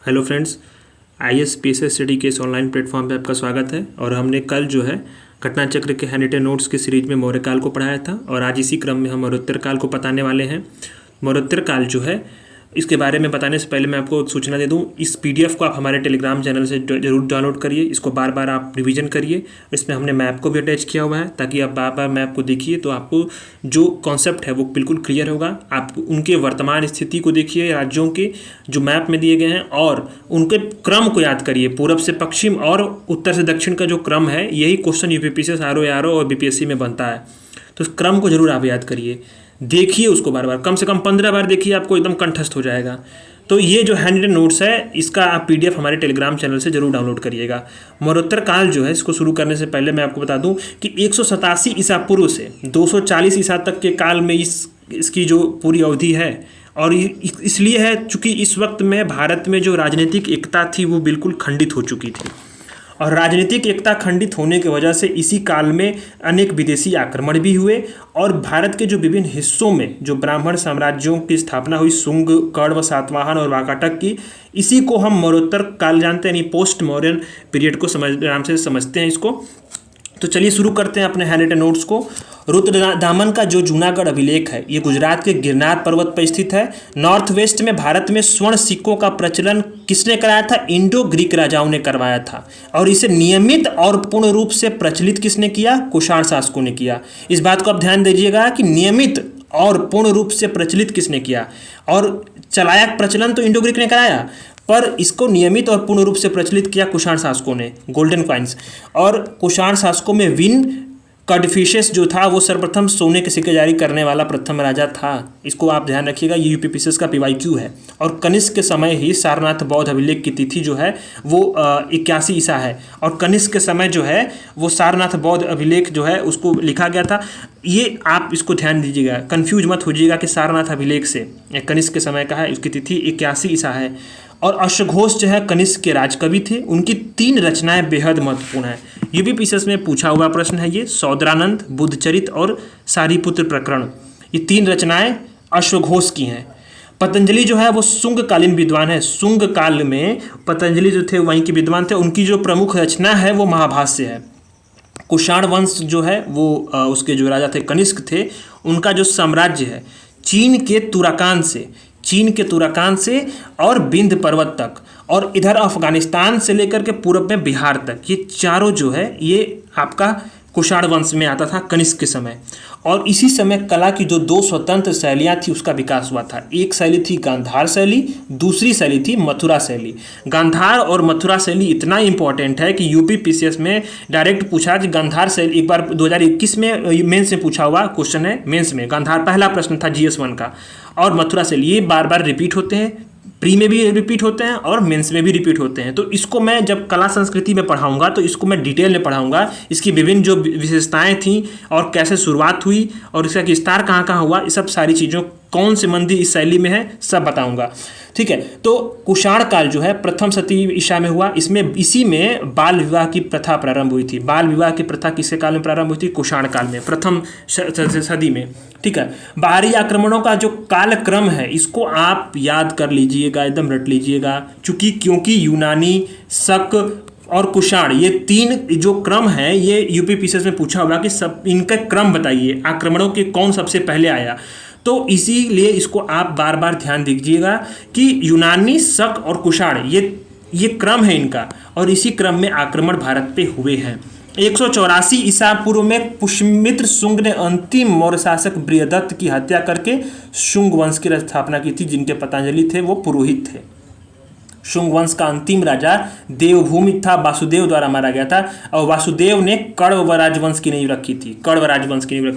Hello friends, IAS PSS study के इस online platform पे आपका स्वागत है। और हमने कल जो है घटना चक्र के हैंडरिटन नोट्स की सीरीज में मौर्य काल को पढ़ाया था और आज इसी क्रम में हम मौर्योत्तर काल को बताने वाले हैं। मौर्योत्तर काल जो है इसके बारे में बताने से पहले मैं आपको एक सूचना दे दूं, इस PDF को आप हमारे टेलीग्राम चैनल से जरूर डाउनलोड करिए। इसको बार बार आप रिवीजन करिए। इसमें हमने मैप को भी अटैच किया हुआ है ताकि आप बार बार मैप को देखिए तो आपको जो कॉन्सेप्ट है वो बिल्कुल क्लियर होगा। आप उनके वर्तमान स्थिति को देखिए, राज्यों के जो मैप में दिए गए हैं, और उनके क्रम को याद करिए। पूर्व से पश्चिम और उत्तर से दक्षिण का जो क्रम है, यही क्वेश्चन UPPCS RO और BPSC में बनता है। तो इस क्रम को जरूर आप याद करिए, देखिए उसको बार बार, कम से कम 15 बार देखिए, आपको एकदम कंठस्थ हो जाएगा। तो ये जो हैंडरिटन नोट्स है इसका आप PDF हमारे टेलीग्राम चैनल से जरूर डाउनलोड करिएगा। मौर्योत्तर काल जो है इसको शुरू करने से पहले मैं आपको बता दूं कि 187 ईसा पूर्व से 240 ईसा तक के काल में इसकी जो पूरी अवधि है, और इसलिए है चूँकि इस वक्त में भारत में जो राजनीतिक एकता थी वो बिल्कुल खंडित हो चुकी थी, और राजनीतिक एकता खंडित होने की वजह से इसी काल में अनेक विदेशी आक्रमण भी हुए और भारत के जो विभिन्न हिस्सों में जो ब्राह्मण साम्राज्यों की स्थापना हुई, शुंग, कण्व, सातवाहन और वाकाटक की, इसी को हम मौर्योत्तर काल जानते हैं, यानी पोस्ट मौर्यन पीरियड को नाम से समझते हैं इसको। तो चलिए शुरू करते हैं अपने हैंडरिटन नोट्स को। रुद्रदामन का जो जूनागढ़ अभिलेख है ये गुजरात के गिरनार पर्वत पर स्थित है। नॉर्थ वेस्ट में भारत में स्वर्ण सिक्कों का प्रचलन किसने कराया था? इंडो ग्रीक राजाओं ने करवाया था। और इसे नियमित और पूर्ण रूप से प्रचलित किसने किया? कुषाण शासकों ने किया। इस बात को आप ध्यान दीजिएगा कि नियमित और पूर्ण रूप से प्रचलित किसने किया, और चलाया प्रचलन तो इंडो ग्रीक ने कराया, पर इसको नियमित और पूर्ण रूप से प्रचलित किया कुषाण शासकों ने। गोल्डन कॉइन्स, और कुषाण शासकों में विन कडफिशस जो था वो सर्वप्रथम सोने के सिक्के जारी करने वाला प्रथम राजा था। इसको आप ध्यान रखिएगा, ये UPPCS का PYQ है। और कनिष्क के समय ही सारनाथ बौद्ध अभिलेख की तिथि जो है वो 81 ईसा है, और कनिष्क के समय जो है वो सारनाथ बौद्ध अभिलेख जो है उसको लिखा गया था। ये आप इसको ध्यान दीजिएगा, कन्फ्यूज मत होइएगा कि सारनाथ अभिलेख से कनिष्क के समय का है, उसकी तिथि 81 ईसा है। और अश्वघोष जो है कनिष्क के राजकवि थे। उनकी 3 रचनाएं बेहद महत्वपूर्ण हैं। UPPCS में पूछा हुआ प्रश्न है ये, सौद्रानंद, बुद्धचरित और सारीपुत्र प्रकरण। ये 3 रचनाएं अश्वघोष की हैं। पतंजलि जो है वो शुंग कालीन विद्वान है। शुंग काल में पतंजलि जो थे वहीं के विद्वान थे। उनकी जो प्रमुख रचना है वो महाभाष्य है। कुषाण वंश जो है वो उसके जो राजा थे कनिष्क थे, उनका जो साम्राज्य है चीन के तुराकान से और विंध्य पर्वत तक, और इधर अफगानिस्तान से लेकर के पूर्व में बिहार तक, ये चारों जो है ये आपका कुषाण वंश में आता था कनिष्क के समय। और इसी समय कला की जो 2 स्वतंत्र शैलियाँ थी उसका विकास हुआ था। एक शैली थी गांधार शैली, दूसरी शैली थी मथुरा शैली। गांधार और मथुरा शैली इतना इंपॉर्टेंट है कि UPPCS में डायरेक्ट पूछा कि गांधार शैली, एक बार 2021 में मेंस में पूछा हुआ क्वेश्चन है, मेंस में गांधार पहला प्रश्न था GS1 का। और मथुरा शैली ये बार बार रिपीट होते हैं, प्री में भी रिपीट होते हैं और मेंस में भी रिपीट होते हैं। तो इसको मैं जब कला संस्कृति में पढ़ाऊंगा तो इसको मैं डिटेल में पढ़ाऊंगा, इसकी विभिन्न जो विशेषताएं थीं और कैसे शुरुआत हुई और इसका विस्तार कहाँ कहाँ हुआ, ये सब सारी चीज़ों, कौन से मंदिर इस शैली में है, सब बताऊंगा। ठीक है। तो कुषाण काल जो है प्रथम शती ईसा में हुआ। इसी में बाल विवाह की प्रथा प्रारंभ हुई थी। बाल विवाह की प्रथा किसके काल में प्रारंभ हुई थी? कुषाण काल में, प्रथम सदी में। ठीक है। बाहरी आक्रमणों का जो कालक्रम है इसको आप याद कर लीजिएगा, एकदम रट लीजिएगा, क्योंकि यूनानी, शक और कुषाण, ये 3 जो क्रम है ये UPPCS में पूछा होगा कि सब इनका क्रम बताइए, आक्रमणों के कौन सबसे पहले आया। तो इसीलिए इसको आप बार बार ध्यान दीजिएगा कि यूनानी, शक और कुषाण ये क्रम है इनका, और इसी क्रम में आक्रमण भारत पे हुए हैं। 184 ईसा पूर्व में पुष्यमित्र शुंग ने अंतिम मौर्य शासक बृहदत्त की हत्या करके शुंग वंश की स्थापना की थी, जिनके पतंजलि थे वो पुरोहित थे। शुंग वंश का अंतिम राजा देवभूमि था, वासुदेव द्वारा मारा गया था, और वासुदेव ने कण्व राजवंश की नींव रखी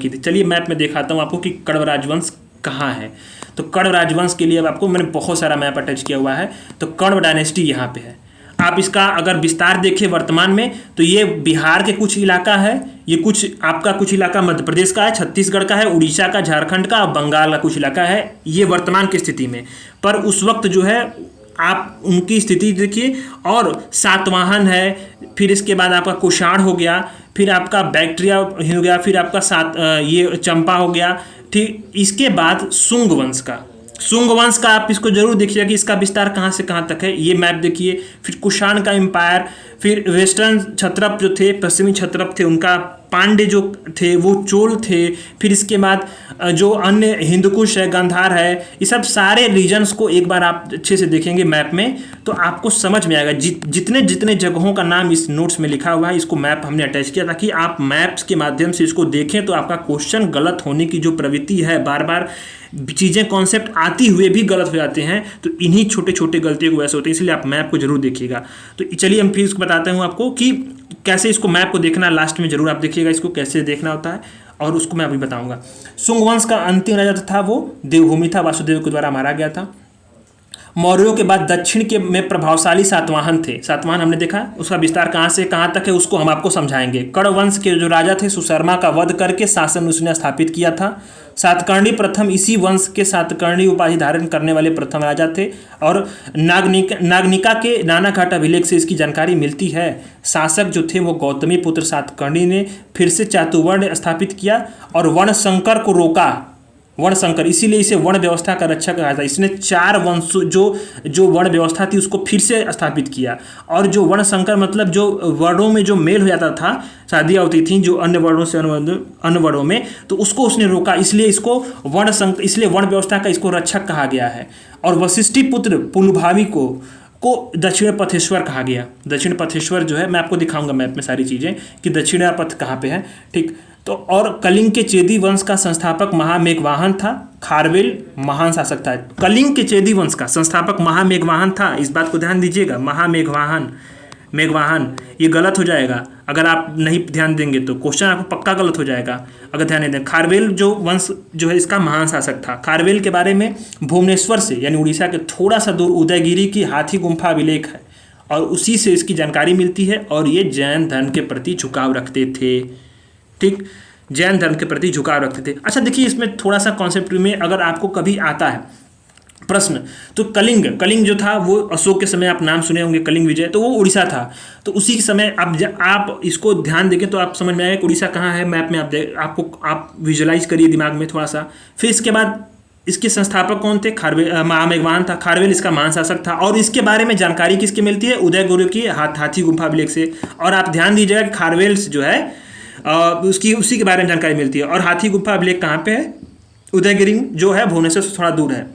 थी। चलिए मैप में दिखाता हूँ आपको कि कण्व राजवंश कहाँ है। तो कण्व राजवंश के लिए आपको मैंने बहुत सारा मैप अटैच किया हुआ है। तो कण्व डायनेस्टी यहाँ पे है। आप इसका अगर विस्तार देखिए वर्तमान में, तो ये बिहार के कुछ इलाका है, ये कुछ इलाका मध्य प्रदेश का है, छत्तीसगढ़ का है, उड़ीसा का, झारखंड का, बंगाल का कुछ इलाका है, ये वर्तमान की स्थिति में। पर उस वक्त जो है आप उनकी स्थिति देखिए, और सातवाहन है, फिर इसके बाद आपका कुषाण हो गया, फिर आपका बैक्ट्रिया हो गया, फिर आपका ये चंपा हो गया। ठीक, इसके बाद शुंग वंश का सुंग वंश का आप इसको जरूर देखिएगा कि इसका विस्तार कहाँ से कहाँ तक है, ये मैप देखिए। फिर कुषाण का एम्पायर, फिर वेस्टर्न क्षत्रप जो थे, पश्चिमी क्षत्रप थे, उनका पांड्य जो थे वो चोल थे। फिर इसके बाद जो अन्य हिंदकुश है, गांधार है, ये सब सारे रीजन्स को एक बार आप अच्छे से देखेंगे मैप में तो आपको समझ में आएगा। जितने जितने जगहों का नाम इस नोट्स में लिखा हुआ है, इसको मैप हमने अटैच किया ताकि आप मैप्स के माध्यम से इसको देखें तो आपका क्वेश्चन गलत होने की जो प्रवृत्ति है, बार बार चीज़ें कॉन्सेप्ट आती हुए भी गलत हो जाते हैं, तो इन्हीं छोटे छोटे गलतियों को वैसे होते हैं, इसलिए आप मैप को जरूर देखिएगा। तो चलिए हम फिर इसको बताता हूँ आपको कि कैसे इसको मैप को देखना, लास्ट में जरूर आप देखिएगा इसको कैसे देखना होता है, और उसको मैं अभी बताऊंगा। सुंग वंश का अंतिम राजा था वो देवभूमि था, वासुदेव के द्वारा मारा गया था। मौर्यों के बाद दक्षिण के में प्रभावशाली सातवाहन थे। सातवाहन हमने देखा, उसका विस्तार कहाँ से कहाँ तक है उसको हम आपको समझाएंगे। कर्ण वंश के जो राजा थे सुशर्मा का वध करके शासन उसने स्थापित किया था। सातकर्णी प्रथम इसी वंश के सातकर्णी उपाधि धारण करने वाले प्रथम राजा थे, और नागनिका के नानाघाट अभिलेख से इसकी जानकारी मिलती है। शासक जो थे वो गौतमी पुत्र सातकर्णी ने फिर से चातुवर्ण स्थापित किया और वर्णशंकर को रोका। वर्णशंकर, इसीलिए इसे वर्ण व्यवस्था का रक्षक कहा था। इसने 4 वंश जो वर्ण व्यवस्था थी उसको फिर से स्थापित किया, और जो वर्णशंकर मतलब जो वर्णों में जो मेल हो जाता था, शादियाँ होती थी जो अन्य वर्णों से अन्य वर्णों में, तो उसको उसने रोका, इसलिए इसको वर्णशंकर, इसलिए वर्ण व्यवस्था का इसको रक्षक कहा गया है। और वशिष्ठी पुत्र पुलभावी को दक्षिण पथेश्वर कहा गया। दक्षिण पथेश्वर जो है मैं आपको दिखाऊंगा मैप में सारी चीज़ें कि दक्षिण पथ कहाँ पे है, ठीक। तो और कलिंग के चेदी वंश का संस्थापक महामेघवाहन था। खारवेल महान शासक था। कलिंग के चेदी वंश का संस्थापक महामेघवाहन था, इस बात को ध्यान दीजिएगा। मेघवाहन ये गलत हो जाएगा अगर आप नहीं ध्यान देंगे, तो क्वेश्चन आपको पक्का गलत हो जाएगा अगर ध्यान नहीं दें। खारवेल जो वंश जो है इसका महान शासक था। खारवेल के बारे में भुवनेश्वर से यानी उड़ीसा के थोड़ा सा दूर उदयगिरी की हाथी गुम्फा अभिलेख है, और उसी से इसकी जानकारी मिलती है। और ये जैन धर्म के प्रति झुकाव रखते थे, ठीक, जैन धर्म के प्रति झुकाव रखते थे। अच्छा देखिए, इसमें थोड़ा सा कॉन्सेप्ट में अगर आपको कभी आता है प्रश्न, तो कलिंग जो था वो अशोक के समय आप नाम सुने होंगे, कलिंग विजय, तो वो उड़ीसा था। तो उसी के समय आप इसको ध्यान देंगे तो आप समझ में आएगा कि उड़ीसा कहाँ है मैप में। आप विजुलाइज करिए दिमाग में थोड़ा सा। फिर इसके बाद इसके संस्थापक कौन थे? खारवेल, महामेघवाहन था। खारवेल इसका महान शासक था, और इसके बारे में जानकारी किसकी मिलती है? उदयगिरि की हाथी गुम्फा अभिलेख से। और आप ध्यान दीजिएगा कि खारवेल जो है उसी के बारे में जानकारी मिलती है। और हाथी गुम्फा अभिलेख कहाँ पे है? उदयगिरि जो है भुवनेश्वर से थोड़ा दूर है,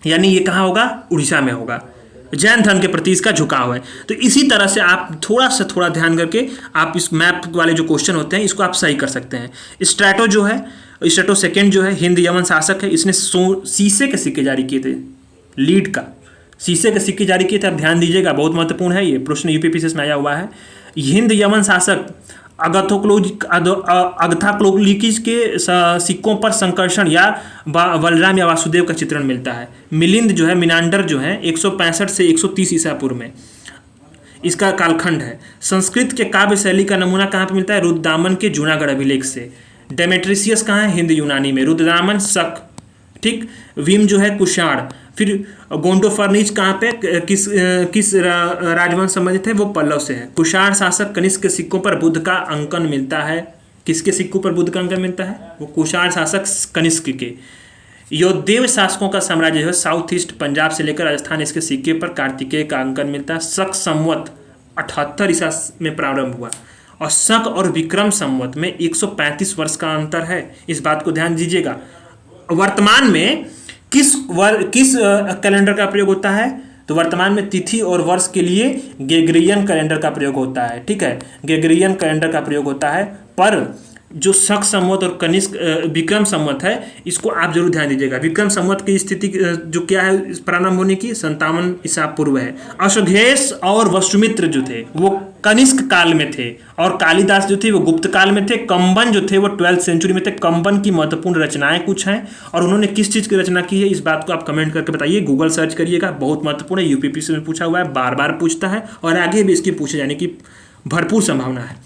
यानी ये कहाँ होगा? उड़ीसा में होगा। जैन धर्म के प्रति इसका झुकाव है। तो इसी तरह से आप थोड़ा ध्यान करके आप इस मैप वाले जो क्वेश्चन होते हैं इसको आप सही कर सकते हैं। स्ट्रैटो जो है, स्ट्रैटो सेकेंड जो है हिंद यमन शासक है। इसने शीशे के सिक्के जारी किए थे, लीड का शीशे के सिक्के जारी किए थे। आप ध्यान दीजिएगा, बहुत महत्वपूर्ण है ये प्रश्न, यूपीपीसीएस में आया हुआ है। हिंद यमन शासक अगथाक्लोलिकिस के सिक्कों पर संकर्षण या बलराम या वासुदेव का चित्रण मिलता है। मिलिंद जो है, मिनांडर जो है 165 से 130 ईसा पूर्व में इसका कालखंड है। संस्कृत के काव्य शैली का नमूना कहाँ पे मिलता है? रुद्रदामन के जूनागढ़ अभिलेख से। डेमेट्रियस कहाँ है? हिंद यूनानी में। रुद्रदामन शक, ठीक। विम जो है कुषाण। फिर गोंडोफर्निच कहाँ पे किस राजवंश संबंधित है? वो पल्लव से है। कुषाण शासक कनिष्क के सिक्कों पर बुद्ध का अंकन मिलता है। किसके सिक्कों पर बुद्ध का अंकन मिलता है? वो कुषाण शासक कनिष्क के। योद्धेय शासकों का साम्राज्य जो है साउथ ईस्ट पंजाब से लेकर राजस्थान, इसके सिक्के पर कार्तिकेय का अंकन मिलता है। शक संवत 78 ईसा में प्रारंभ हुआ, और शक और विक्रम संवत में 135 वर्ष का अंतर है, इस बात को ध्यान दीजिएगा। वर्तमान में किस कैलेंडर का प्रयोग होता है? तो वर्तमान में तिथि और वर्ष के लिए ग्रेगोरियन कैलेंडर का प्रयोग होता है, ठीक है, ग्रेगोरियन कैलेंडर का प्रयोग होता है। पर जो शक संवत और कनिष्क विक्रम संवत है, इसको आप जरूर ध्यान दीजिएगा। विक्रम संवत की स्थिति जो क्या है प्रारंभ होने की? 57 ईसा पूर्व है। अश्वघेष और वसुमित्र जो थे वो कनिष्क काल में थे, और कालिदास जो थे वो गुप्त काल में थे। कंबन जो थे वो 12th सेंचुरी में थे। कंबन की महत्वपूर्ण रचनाएं कुछ हैं, और उन्होंने किस चीज़ की रचना की है इस बात को आप कमेंट करके बताइए, गूगल सर्च करिएगा, बहुत महत्वपूर्ण है, यूपीपीसी में पूछा हुआ है, बार बार पूछता है, और आगे भी इसकी पूछे जाने की भरपूर संभावना है।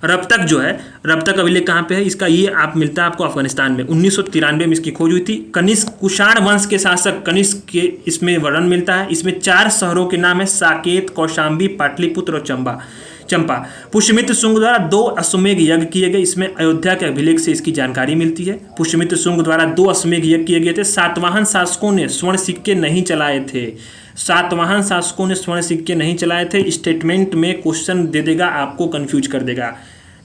रब तक जो है, रब तक अभिलेख कहाँ पे है इसका, ये आप मिलता है आपको अफगानिस्तान में। 1993 में इसकी खोज हुई थी। कनिष्क कुषाण वंश के शासक कनिष्क के इसमें वर्णन मिलता है। इसमें 4 शहरों के नाम है, साकेत, कौशाम्बी, पाटलिपुत्र और चंपा। पुष्यमित्र शुंग द्वारा 2 अश्वमेध यज्ञ किए गए, इसमें अयोध्या के अभिलेख से इसकी जानकारी मिलती है। पुष्यमित्र शुंग द्वारा 2 अश्वमेध यज्ञ किए गए थे। सातवाहन शासकों ने स्वर्ण सिक्के नहीं चलाए थे। सातवाहन शासकों ने स्वर्ण सिक्के नहीं चलाए थे। स्टेटमेंट में क्वेश्चन दे देगा, आपको कंफ्यूज कर देगा।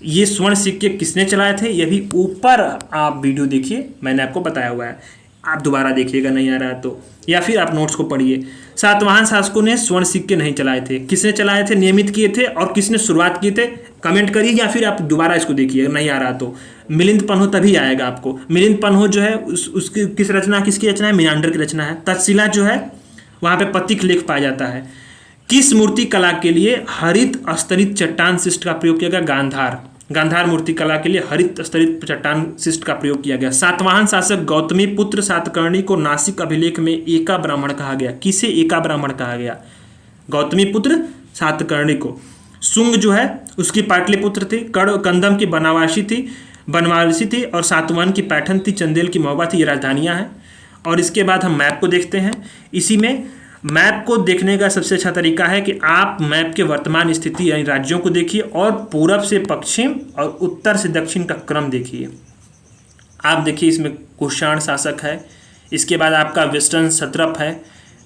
ये स्वर्ण सिक्के किसने चलाए थे, ये भी ऊपर आप वीडियो देखिए, मैंने आपको बताया हुआ है, आप दोबारा देखिएगा नहीं आ रहा है तो, या फिर आप नोट्स को पढ़िए। सातवाहन शासकों ने स्वर्ण सिक्के नहीं चलाए थे, किसने चलाए थे, नियमित किए थे, और किसने शुरुआत किए थे, कमेंट करिए, या फिर आप दोबारा इसको देखिए नहीं आ रहा तो। मिलिंद पन्हो तभी आएगा आपको। मिलिंद पन्हो जो है उसकी किस रचना, किसकी रचना है, मीनांडर की रचना है। तक्षशिला जो है वहाँ पे पतिक लेख पाया जाता है। किस मूर्ति कला के लिए हरित स्तरित चट्टान शिष्ट का प्रयोग किया गया, गांधार मूर्ति कला के लिए हरित स्तरित चट्टान शिष्ट का प्रयोग किया गया। सातवाहन शासक गौतमी पुत्र सातकर्णी को नासिक अभिलेख में एका ब्राह्मण कहा गया। किसे एका ब्राह्मण कहा गया, गौतमी पुत्र सातकर्णी को। शुंग जो है उसकी पाटलिपुत्र थी, कंदम की बनवासी थी, और सातवाहन की पैठन थी, चंदेल की महोबा थी। ये राजधानियाँ हैं। और इसके बाद हम मैप को देखते हैं। इसी में मैप को देखने का सबसे अच्छा तरीका है कि आप मैप के वर्तमान स्थिति यानी राज्यों को देखिए, और पूरब से पश्चिम और उत्तर से दक्षिण का क्रम देखिए। आप देखिए इसमें कुषाण शासक है, इसके बाद आपका वेस्टर्न सत्रप है,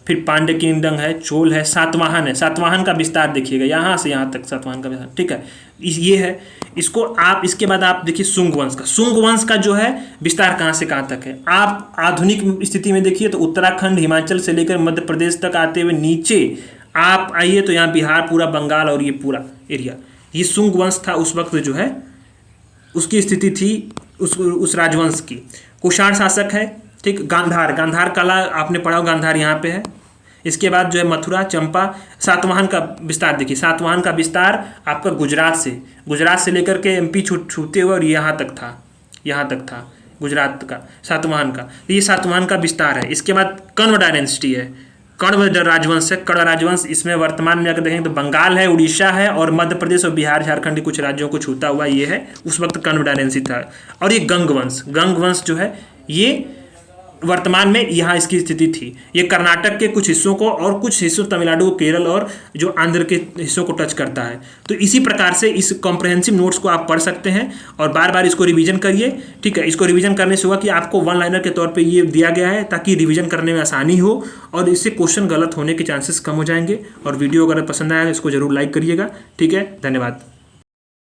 फिर पांड्य किंगडम है, चोल है, सातवाहन है। सातवाहन का विस्तार देखिएगा, यहाँ से यहाँ तक सातवाहन का विस्तार, ठीक है, ये है। इसको आप इसके बाद आप देखिए शुंग वंश का जो है विस्तार कहाँ से कहाँ तक है। आप आधुनिक स्थिति में देखिए तो उत्तराखंड, हिमाचल से लेकर मध्य प्रदेश तक आते हुए नीचे आप आइए तो यहाँ बिहार, पूरा बंगाल और ये पूरा एरिया, ये शुंग वंश था उस वक्त जो है, उसकी स्थिति थी उस राजवंश की। कुषाण शासक है, ठीक। गांधार कला आपने पढ़ा हो, गांधार यहाँ पे है। इसके बाद जो है मथुरा, चंपा। सातवाहन का विस्तार देखिए, सातवाहन का विस्तार आपका गुजरात से लेकर के एमपी छूते हुए और यहाँ तक था गुजरात का सातवाहन का। ये सातवाहन का विस्तार है। इसके बाद कण्व डायनेस्टी है, कण्व राजवंश है। कण्व राजवंश इसमें वर्तमान में अगर देखें तो बंगाल है, उड़ीसा है, और मध्य प्रदेश और बिहार, झारखंड के कुछ राज्यों को छूता हुआ ये है। उस वक्त कण्व डायनेस्टी था। और ये गंग वंश जो है ये वर्तमान में यहाँ इसकी स्थिति थी। ये कर्नाटक के कुछ हिस्सों को और कुछ हिस्सों तमिलनाडु, केरल और जो आंध्र के हिस्सों को टच करता है। तो इसी प्रकार से इस कॉम्प्रहेंसिव नोट्स को आप पढ़ सकते हैं और बार बार इसको रिवीजन करिए, ठीक है। इसको रिवीजन करने से होगा कि आपको वन लाइनर के तौर पे ये दिया गया है ताकि रिवीजन करने में आसानी हो और इससे क्वेश्चन गलत होने के चांसेस कम हो जाएंगे। और वीडियो अगर पसंद आया तो इसको जरूर लाइक करिएगा, ठीक है। धन्यवाद।